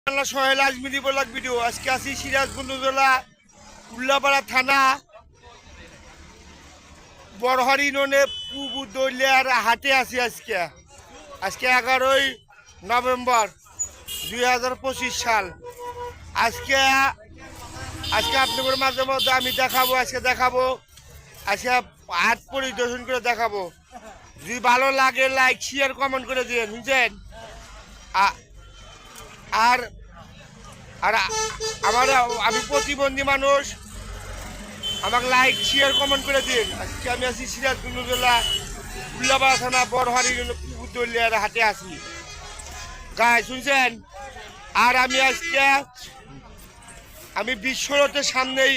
Sohel Ajmeri blog video. আজকে আছি সিরাজগঞ্জ জেলা উল্লাপাড়া থানা বড়হারি ইউনিয়নে পূর্ব দলিয়ার হাটে আছি। আজকে 11ই নভেম্বর 2025 সাল। আজকে আপনাদের মাঝে মধ্যে আমি দেখাবো আজকে হাট পরিদর্শন করে দেখাবো। যদি ভালো লাগে লাইক শেয়ার কমেন্ট করে দিন, বুঝছেন? আর আর আমি প্রতিবন্ধী মানুষ, আমাকে লাইক শেয়ার কমেন্ট করে দিন। আজকে আমি আছি সিরাজগঞ্জ জেলা উল্লাপাড়া থানা বড়হারি দলিয়ার হাটে আছি গায়ে, শুনছেন? আর আমি বিশ্বরথের সামনেই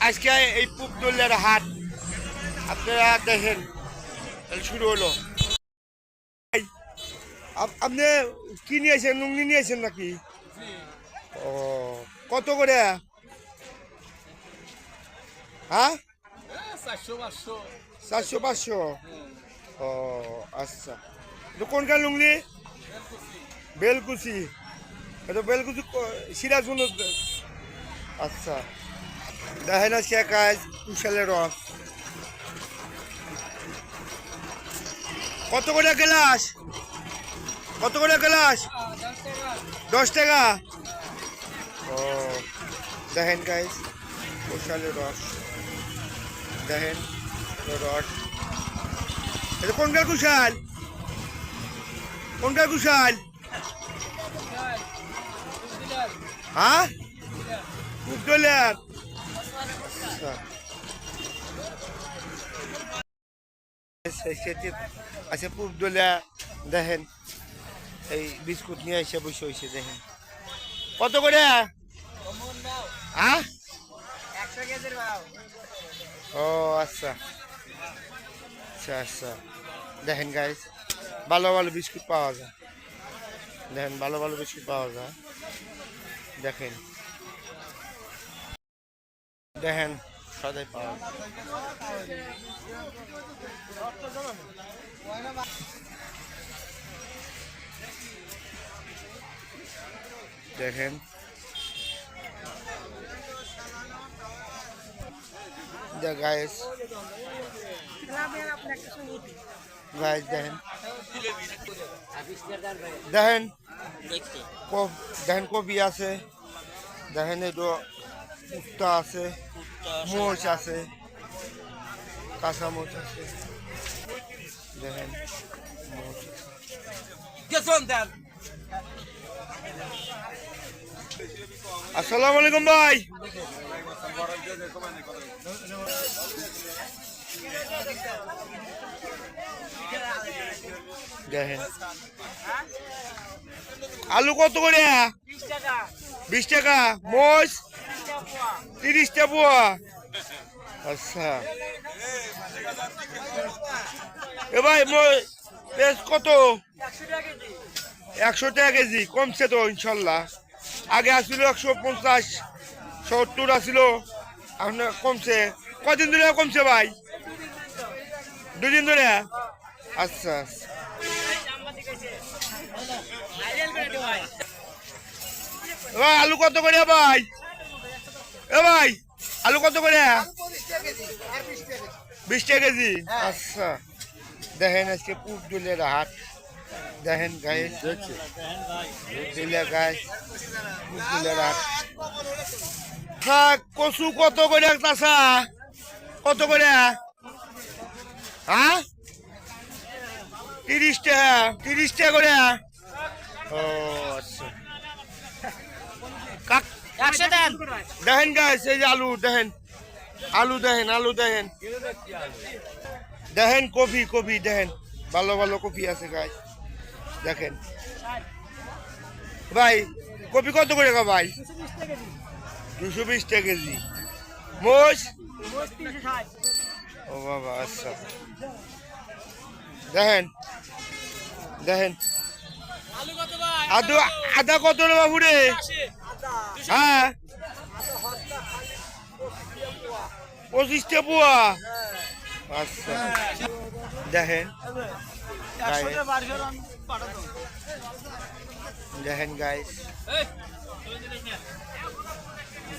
আজকে এই পূব দলিয়ার হাট, আপনারা দেখেন। শুরু হলো। আপনি কি নিয়েছেন? লুঙ্গি নিয়েছেন নাকি? ও, কত করে? হ্যাঁ, 400-500। ও আচ্ছা, কোনকার লুঙ্গি? বেলকুচি। এটা বেলকুচি সিরাজগঞ্জ। আচ্ছা, দেখেন আজকে কাজ কুশালের রস। কত করে গ্লাস? 10 টাকা। ও দেখেন গাইস, কুশালের রস দেখেন। রস এটা কোনকার কুশাল? হ্যাঁ, পূব দলিয়ার। আচ্ছা, পূব দলিয়া দেখেন। এই বিস্কুট নিয়ে এসে বসে হয়েছে, দেখেন কত করে? হ্যাঁ, ও আচ্ছা আচ্ছা। দেখেন গাইস, ভালো বিস্কুট পাওয়া যায়। দেখেন, ভালো বিস্কুট পাওয়া যায়। দেখেন সদাই পাওয়া যায়। দেখেন গাইস দেখেন কবি আছে, দেখেন এটা উস্তা আছে, মোচ আছে, কাঁচা মোচ আছে। দেখেন আসসালামু আলাইকুম ভাই। দেখেন আলু কত করে? 20 টাকা। মোচ 30 টাকা পোয়া। আচ্ছা, এ ভাই পেঁয়াজ কত? 100 টাকা কেজি। কমছে তো ইনশাল্লাহ। আগে আসছিল 150-70 আসছিল, এখন কমছে। কদিন ধরে কমছে ভাই? 2 দিন ধরে। আচ্ছা, ভাই আলু কত করে ভাই? আলু কত করে? 20 টাকা কেজি। আচ্ছা, দেখেন আজকে পূব দলিয়ার হাট। দেখেন গাইস, হাট। কচু কত করে? চাষা কত করে? হ্যাঁ, 30 টাকা করে। ও আচ্ছা, দেখেন গাইস, এই যে আলু দেখেন কপি দেখেন, ভালো কপি আছে গাইস। দেখেন ভাই, কপি কত করে ভাই? 220 টাকা কেজি। মোষ? ও বাবা, আচ্ছা। দেখেন আদা কত রে বাবু রে? হ্যাঁ, 25 টাকা পোয়া। আচ্ছা, দেখেন দেখেন গাইস,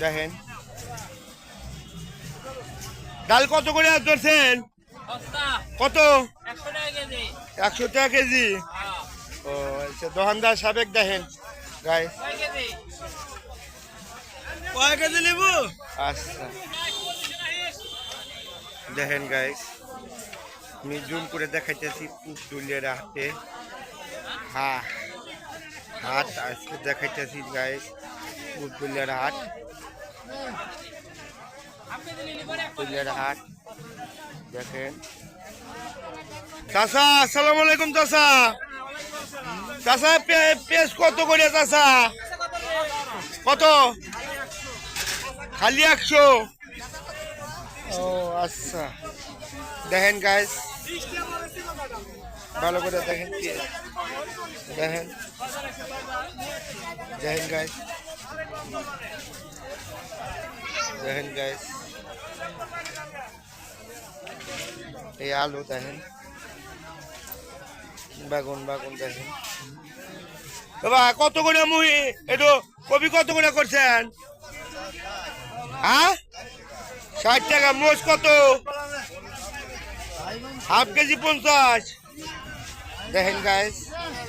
দেখেন ডাল কত করে ধরছেন? কত? 100 টাকা কেজি। ও আচ্ছা, দোকানদার সাবেক দেখেন গাইস, কয় কেজি নেবো? আচ্ছা দেখেন গাইস, আমি জুম করে দেখাইতেছি পুতুলের হাটে। হাট আজকে দেখাইতেছি গাইস, পুতুলের হাট, পুতুলের হাট দেখেন। চাচা আসসালামু আলাইকুম। চাচা, চাচা পেঁয়াজ কত করে চাচা? কত? খালি 100? ও আচ্ছা দেখেন গাইস, ভালো করে দেখেন, দেখেন দেখেন গাইস, দেখেন গাইস, এই আলু দেখেন, বেগুন বেগুন দেখেন। বাবা কত করে মুহি একটু কপি কত করে করছেন? হ্যাঁ 60 টাকা। মোষ কত? Half KG 50। দেখেন গাইস,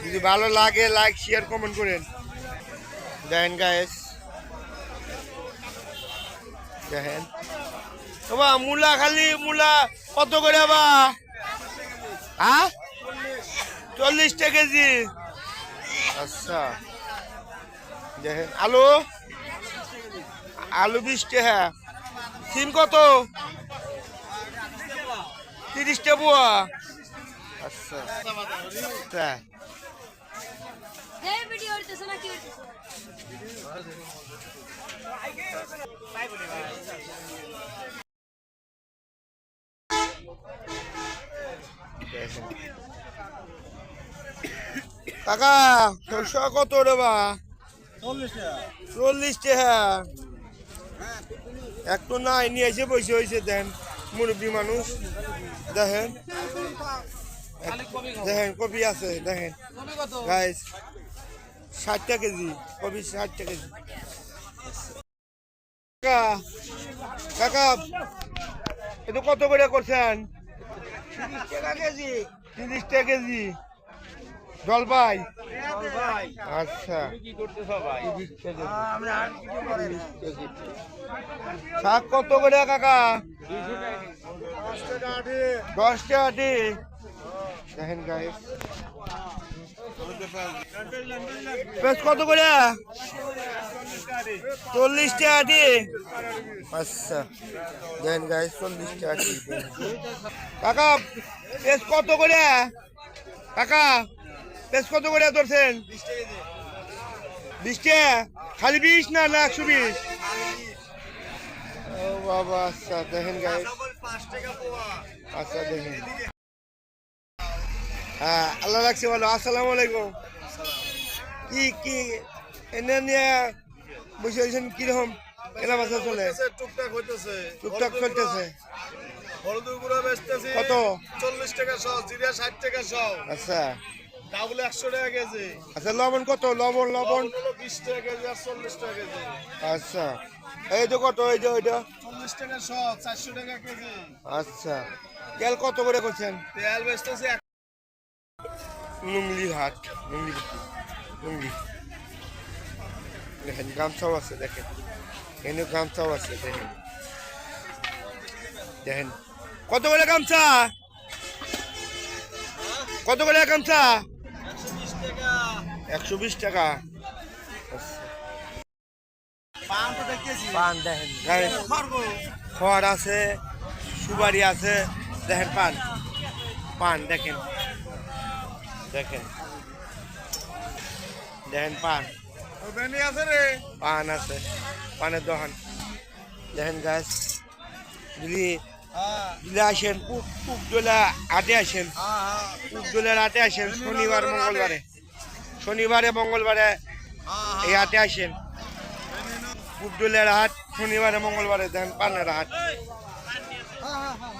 যদি ভালো লাগে লাইক শেয়ার কমেন্ট করেন। দেখেন গাইস, দেখেন বাবা মূলা, খালি মূলা কত করে বা? হ্যাঁ 40 টাকা কেজি। আচ্ছা দেখেন আলু, আলু 20 টাকা। সিম কত? 30 টাকা বুয়া। আচ্ছা কাকা সরষা কত রে বা? 40 টাকা। একটু নাই নিয়ে এসে বসে হয়েছে। দেন মুরব্বী মানুষ, দেখেন দেখেন কপি আছে, দেখেন গাইস 60 টাকা কেজি কপি, 60 টাকা কেজি। কাকা এটা কত করে করছেন? 30 টাকা কেজি। 30 টাকা কেজি জলপাই। আচ্ছা শাক কত করে কাকা? 10 টাকা। দেখেন গাইস, পেঁয়াজ কত করে? 40 টাকা। আচ্ছা দেখেন গাইস, 40 টাকা। কাকা পেঁয়াজ কত করে? কাকা পেঁয়াজ কত করে ধরছেন? 20 টাকা। খালি 20 না 120? ও বাবা আচ্ছা দেখেন গাইস, আচ্ছা দেখেন। হ্যাঁ আল্লাহ রাখছি ভালো। আসসালামু আলাইকুম। কি কি এনে নিয়ে বসে হয়েছেন? কিরকম কেনা বেচা চলে? টুকটাক হইতেছে, টুকটাক চলতেছে। হলুদের গুঁড়া বেচতেছি কত? 40 টাকা শ, জিরা 60 টাকা শ, আচ্ছা ডাবল 100 টাকা কেজি। আচ্ছা লবণ কত? লবণ লবণ হলো 20 টাকা কেজি আর 40 টাকা কেজি। আচ্ছা এই তো কত? এই যে ওইটা 40 টাকা শ, 400 টাকা কেজি। আচ্ছা তেল কত করে করছেন? তেল বেচতেছি লুঙ্গি হাট, লুঙ্গি লুঙ্গি দেখেন, গামছাও আছে দেখেন, এনে গামছাও আছে দেখেন। দেখেন কত করে গামছা? কত করে গামছা? 120 টাকা। 120 টাকা। পান তো দেখতেছি, পান দেখেন গাইস, খড় আছে, সুপারি আছে, দেখেন পান, পান দেখেন, দেখেন দেখেন পান, বেনি আছে রে, পান আছে, পানের দোকান দেখেন গাছ। যদি যদি আসেন পুকদোলা হাটে আসেন, পুকদোলার হাটে আসেন শনিবার মঙ্গলবারে, শনিবারে মঙ্গলবারে এই হাটে আসেন। পুকদোলার হাট শনিবারে মঙ্গলবারে দেখেন। পানের হাট,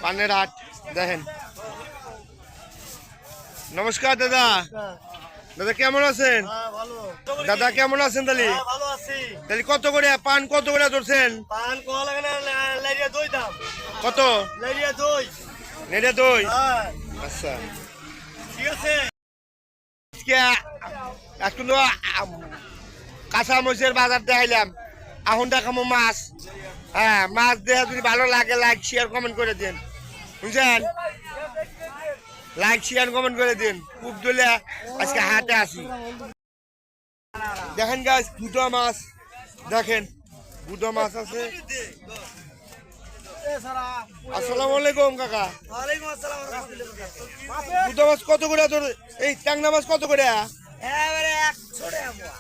পানের হাট দেখেন। নমস্কার দাদা, দাদা কেমন আছেন? হ্যাঁ ভালো। দাদা কেমন আছেন তাহলে? হ্যাঁ ভালো আছি। তাহলে কত করে পান কত করে ধরছেন? পান কোয়া লাগে না লাইরিয়া দই দাম। কত? লাইরিয়া দই। নেড়ে দই। হ্যাঁ আচ্ছা ঠিক আছে। আজকে এখন তো কাঁচা মরিচের বাজার দেখাইলাম, এখন দেখাবো মাছ। হ্যাঁ, মাছ দেখে যদি ভালো লাগে লাইক শেয়ার কমেন্ট করে দিন, বুঝছেন? লাইক শেয়ার কমেন্ট করে দিন। খুব দলে আজকে হাটে আসি। দেখেন গাছ দুটো মাছ, দেখেন দুটো মাছ আছে। আসসালামু আলাইকুম কাকা। ওয়ালাইকুম আসসালাম। দুটো মাছ কত করে তোর? এই ট্যাংরা মাছ কত করে? এবারে 100 টাকা পোয়া।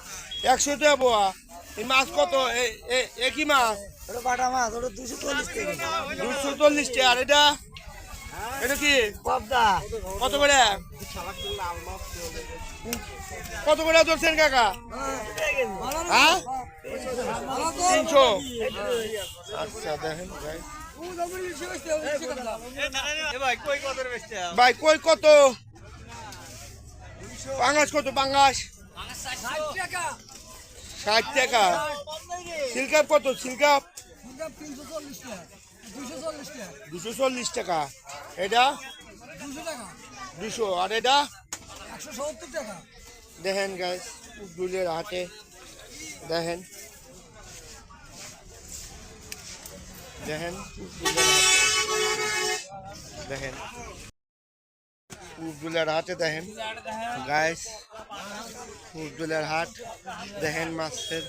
100 টাকা পোয়া। এই মাছ কত? একই মাছ ওটা বাটা মাছ, ওটা 240 টাকা। 240 টাকা। আর এটা এটা কি পাবদা কত করে? কত করে ধরছেন কাকা? হ্যাঁ 300। আচ্ছা দেখেন ভাই, ভাই কই কত? পাঙ্গাস কত? পাঙ্গাস 60 টাকা। সিলকাপ কত? সিলকাপ 240 টাকা। এটা 200। আর এটা 170 টাকা। দেখেন গাইস দুলের হাটে, দেখেন দেখেন দেখেন উর্দুলের হাটে, দেখেন গাইস উর্দুলের হাট। দেখেন মাছের,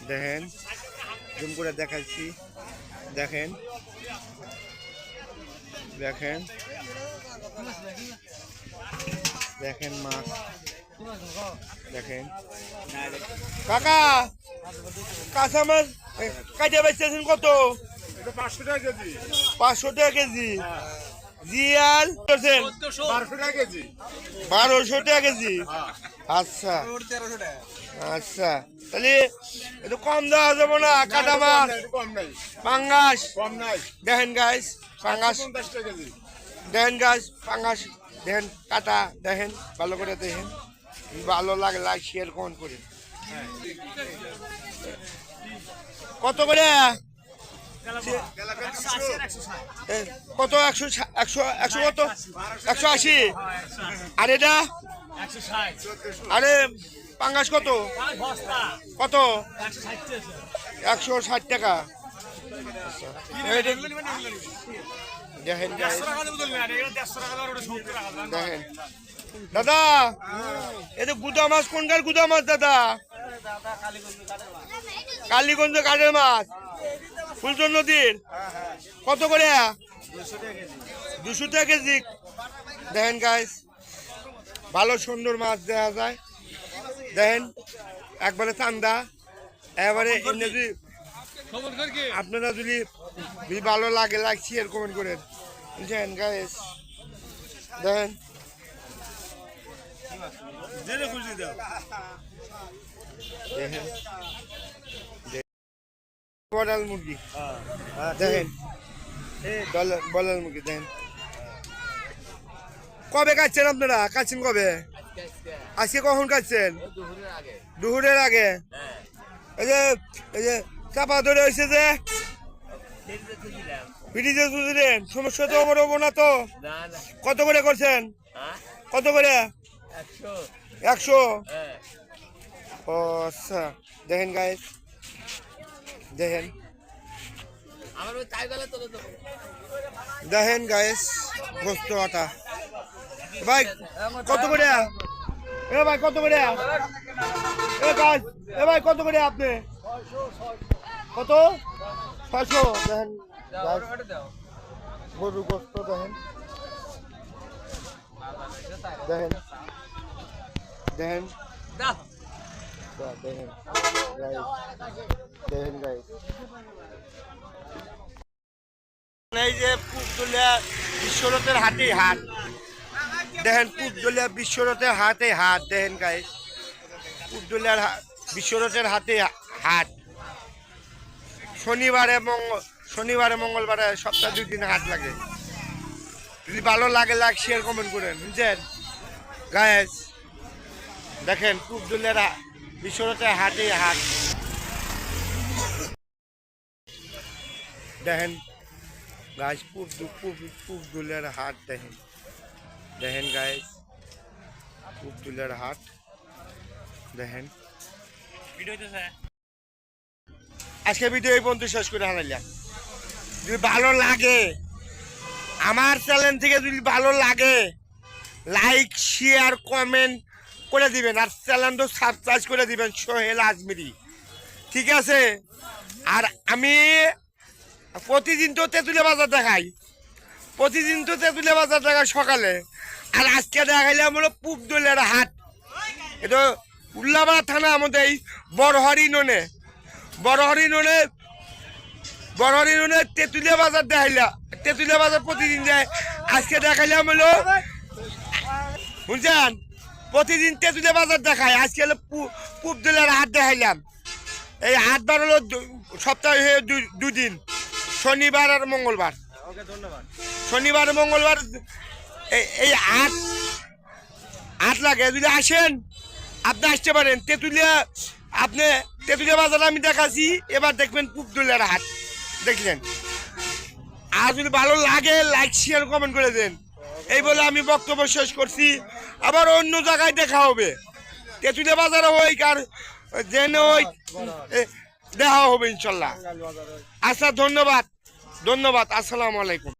দেখেন জুম করে দেখাচ্ছি, দেখেন দেখেন দেখেন মাছ, দেখেন কাকা কাঁচা মাছ কাটে বেচতেছেন কত? 500 টাকা কেজি। 500 টাকা কেজি। জিয়াল করছেন 1200 টাকা কেজি। 1200 টাকা কেজি। আচ্ছা 1300 টাকা। আচ্ছা, তাহলে একটু কম দেওয়া যাবো না? কাটা মাছ কম নাই। পাঙ্গাস কম নাই। দেখেন গাইস, পাঙ্গাস 50 টাকা কেজি। দেখেন গাইস, পাঙ্গাস দেখেন, কাটা দেখেন, ভালো করে দেখেন। ভালো লাগে লাইক শেয়ার কমেন্ট করে। কত করে? এ, কত? 100 কত? 180। আর এটা? আরে পাঙ্গাস কত? কত? 160 টাকা। দেখেন guys, দেখেন দাদা, এটা গুদা মাছ কোনকার গুদা মাছ দাদা? কালীগঞ্জ ঘাটের মাছ, ফুলচর নদীর। কত করে? 200 টাকা কেজি। দেখেন গাইস, ভালো সুন্দর মাছ দেখা যায়। দেখেন একবারে চান্দা, এবারে এমনি যদি আপনারা যদি ভালো লাগে লাইক শেয়ার কমেন্ট করেন, বুঝছেন গাইস? দেখেন দেখেন বলাল মুরগি, দেখেন বলাল মুরগি। দেখেন কবে কাটছেন আপনারা? কাটছেন কবে? আজকে কখন কাটছেন? দুপুরের আগে। এই যে চাপা ধরে হয়েছে যে ফ্রিজে বুঝলেন, সমস্যা তো আমার হবো না তো? কত করে করছেন? কত করে? 100। ও আচ্ছা, দেখেন গাইস, দেখেন দেখেন গাইস গোস্ত আটা। ভাই কত করে? এ ভাই কত করে? এ গাইস, এ ভাই কত করে আপনি? কত? 600। দেখেন গরু গোস্ত, দেখেন দেখেন দেখেন দেখেন গাইস, দেখেন গাইস। এই যে পুরদুলিয়া বিশ্বরথের হাটে হাট, দেখেন পুরদুলিয়া বিশ্বরথের হাটে হাট। দেখেন গাইস, পুরদুলিয়ার বিশ্বরথের হাটে হাট। শনিবারে মঙ্গলবারে সপ্তাহে 2 দিন হাট লাগে। যদি ভালো লাগে লাইক শেয়ার কমেন্ট করেন, বুঝছেন গাইস? দেখেন পুবদুলের বিশ্বরতে হাটে হাট দেখেন গাছ পুবদুলের হাট দেখেন দেখেন গাইস পুবদুলের হাট দেখেন আজকে ভিডিও এই পর্যন্ত শেষ করে হারাইলাম যদি ভালো লাগে আমার চ্যানেল থেকে যদি ভালো লাগে লাইক শেয়ার কমেন্ট করে দিবেন আর চ্যানেলটা সাবস্ক্রাইব করে দিবেন সোহেল আজমিরি ঠিক আছে আর আমি প্রতিদিন তো তেঁতুলিয়া বাজার দেখাই প্রতিদিন তো তেঁতুলিয়া বাজার দেখাই সকালে আর আজকে দেখাইলাম হলো পুবদুলের হাট এটা উল্লাপাড়া থানা আমাদের এই বড়হরি ননে তেঁতুলিয়া বাজার দেখাইলা তেঁতুলিয়া বাজার প্রতিদিন যায় আজকে দেখাইলাম হলো বুঝছেন প্রতিদিন তেঁতুলিয়া বাজার দেখায় আজকে হলো পুবদুলের হাট দেখাইলাম এই হাটবার হলো সপ্তাহে দুদিন শনিবার আর মঙ্গলবার শনিবার মঙ্গলবার এই হাট লাগে যদি আসেন আপনি আসতে পারেন তেঁতুলিয়া আপনি তেঁতুলিয়া বাজার আমি দেখাচ্ছি এবার দেখবেন পুবদুলের হাট দেখলেন আর যদি ভালো লাগে লাইক শেয়ার কমেন্ট করে দেন এই বলে আমি বক্তব্য শেষ করছি আবার অন্য জায়গায় দেখা হবে তেঁতুলিয়া বাজারে হোক আর জেনে হোক দেখা হবে ইনশাল্লাহ আচ্ছা ধন্যবাদ আসসালামু আলাইকুম